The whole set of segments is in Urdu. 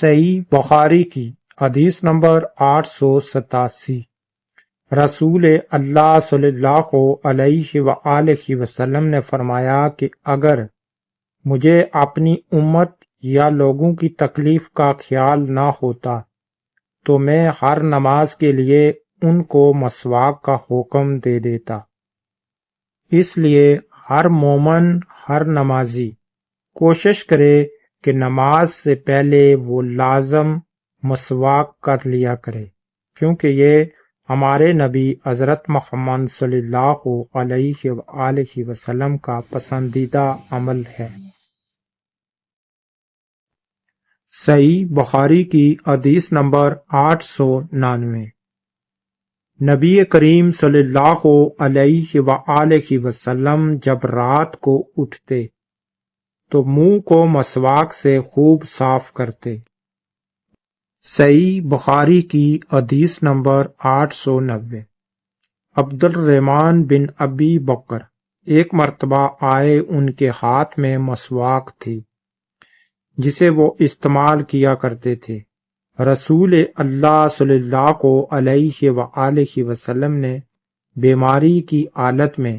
صحیح بخاری کی حدیث نمبر 887۔ رسول اللہ صلی اللہ علیہ وآلہ وسلم نے فرمایا کہ اگر مجھے اپنی امت یا لوگوں کی تکلیف کا خیال نہ ہوتا تو میں ہر نماز کے لیے ان کو مسواک کا حکم دے دیتا۔ اس لیے ہر مومن، ہر نمازی کوشش کرے کہ نماز سے پہلے وہ لازم مسواک کر لیا کرے، کیونکہ یہ ہمارے نبی حضرت محمد صلی اللہ علیہ وآلہ وسلم کا پسندیدہ عمل ہے۔ صحیح بخاری کی حدیث نمبر 899۔ نبی کریم صلی اللہ علیہ وآلہ وسلم جب رات کو اٹھتے تو منہ کو مسواک سے خوب صاف کرتے۔ صحیح بخاری کی حدیث نمبر 890۔ عبد الرحمن بن ابی بکر ایک مرتبہ آئے، ان کے ہاتھ میں مسواک تھی جسے وہ استعمال کیا کرتے تھے۔ رسول اللہ صلی اللہ علیہ وآلہ وسلم نے بیماری کی حالت میں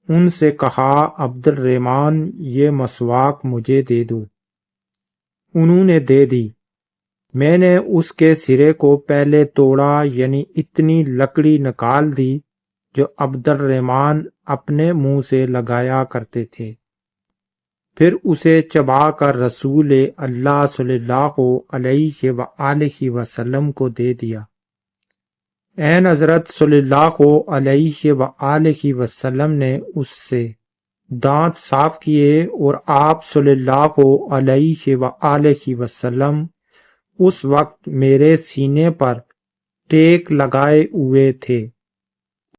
ان سے کہا، عبد الرحمن یہ مسواک مجھے دے دو۔ انہوں نے دے دی۔ میں نے اس کے سرے کو پہلے توڑا، یعنی اتنی لکڑی نکال دی جو عبد الرحمن اپنے منہ سے لگایا کرتے تھے، پھر اسے چبا کر رسول اللہ صلی اللہ علیہ وآلہ وسلم کو دے دیا۔ عین حضرت صلی اللہ علیہ وآلہ وسلم نے اس سے دانت صاف کیے، اور آپ صلی اللہ علیہ وآلہ وسلم اس وقت میرے سینے پر ٹیک لگائے ہوئے تھے۔